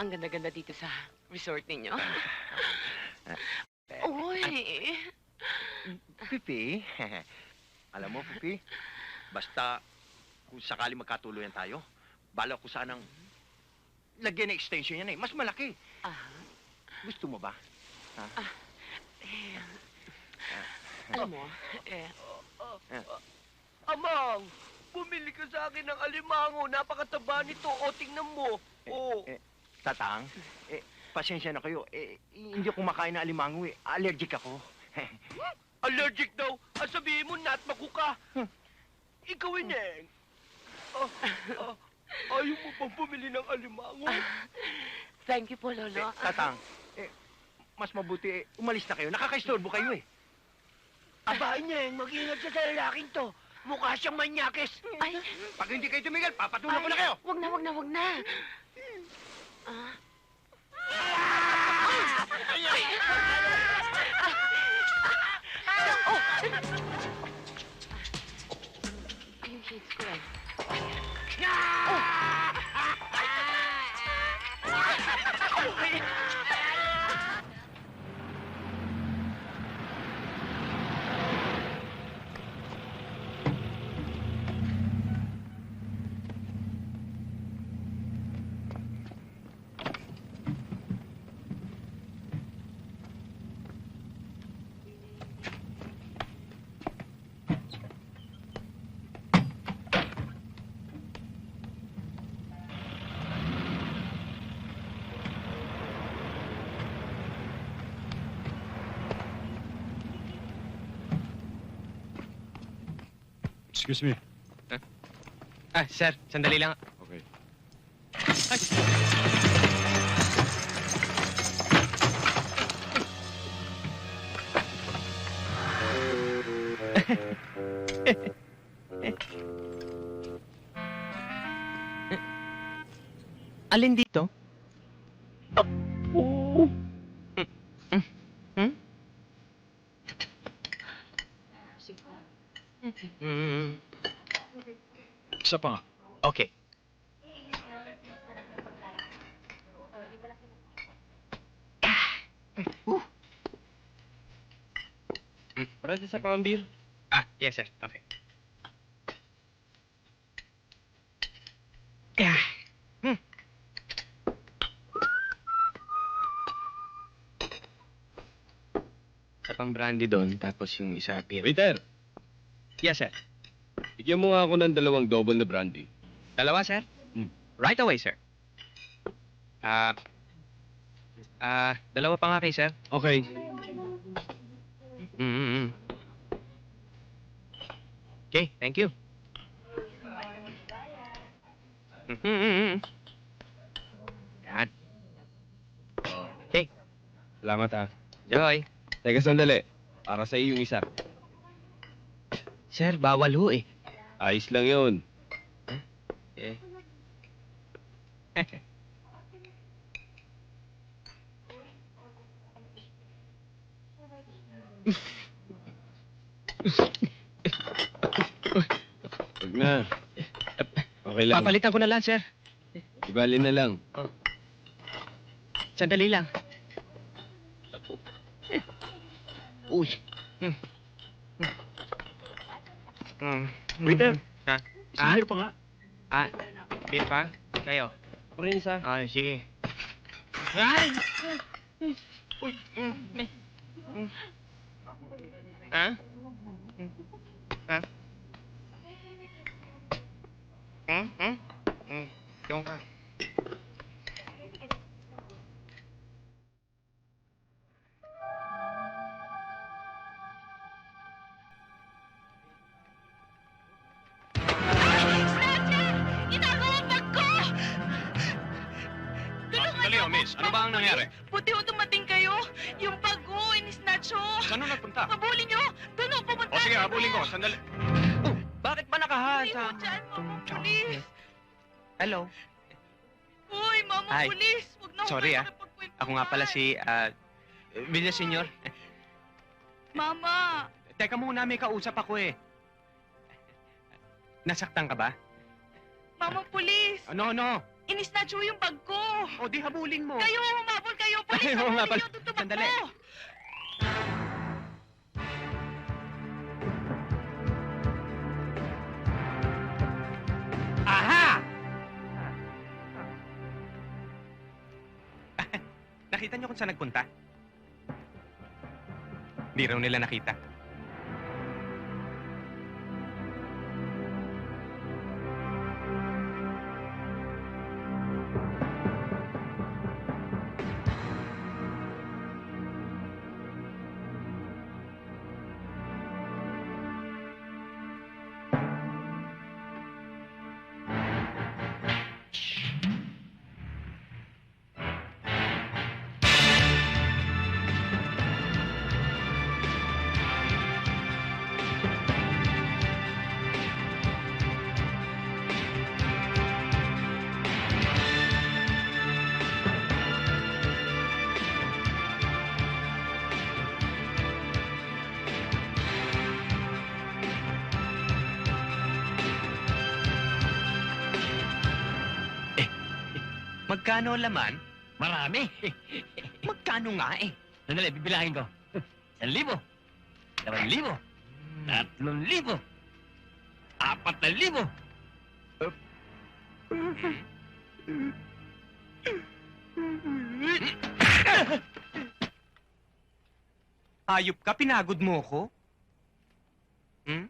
Ang ganda-ganda dito sa resort ninyo. Uy! Pipi, alam mo, Pipi, basta kung sakali magkatuluyan tayo, bala ko sanang lagyan ng extension yan eh. Mas malaki. Gusto mo ba? Alam mo, Amang, bumili ka sa akin ng alimango. Napakataba nito. O, tingnan mo. Tatang, pasensya na kayo. Hindi ako kumakain ng alimango eh. Allergic ako. Allergic daw. Sabihin mo, natmaku ka. Ikaw, Ineng. Ayaw mo bang bumili ng alimango? thank you po, Lolo. Tatang, mas mabuti umalis na kayo. Nakakaistorbo kayo eh. Aba, Ineng, mag-ingat ka sa lalaking to. Mukha siyang manyakis. Ay, Pag hindi kayo tumigil, papatulong ko na kayo. wag na, wag na, wag na. Yung shades ko eh. Excuse me. Sir, sandali lang. Okay. Alin dito? Isa pa nga. Okay. Ready sa pang beer? Yes, sir. Okay. Isa pang brandy doon, tapos yung isa beer. Waiter, Yes, sir. bigyan mo nga ako ng 2 double na brandy. Dalawa, sir? Right away, sir. Dalawa pa nga kayo, sir. Okay. Okay, thank you. Yan. Okay, Salamat ah. Joy. Teka sandali. Para sa iyo yung isa. Sir, bawal ho eh. Ayos lang yun. Eh. Wag na. Okay lang. Papalitan ko na lang, sir. Ibali na lang. Sandali lang. Uy. Waiter. Ha? Beer pa nga. Beer pa? Kayo? Parin isa. Sige. Ay! Uy. Ha? Yung ka. Miss, ano ba ang nangyari? Buti ho dumating kayo. Yung bago, inisnatch ho. Saan nagpunta? Habulin nyo. Doon ho, pumunta. Sige, habulin ko. Sandali. Bakit ba Hindi nakahasa? ho dyan, mama pulis. Hello? Uy, mama Ay. pulis. Huwag na ho Sorry, kayo ah. makipagkwentuhan. Ako nga pala si, Villaseñor. Mama. Teka muna, may kausap ako eh. Nasaktan ka ba? Mama pulis. No. Inisnatch mo yung bag ko. O, di habulin mo. Kayo, humabol kayo. Police, Ay, oo nga habulin pala. niyo, tutumakbo. Sandali. Aha! Nakita niyo kung saan nagpunta? Di raw nila nakita. Magkano laman? Marami. Magkano nga eh? Sandali, bibilangin ko. 1,000. 2,000. 3,000. 4,000. Ayop ka, pinagod mo ko? Hmm?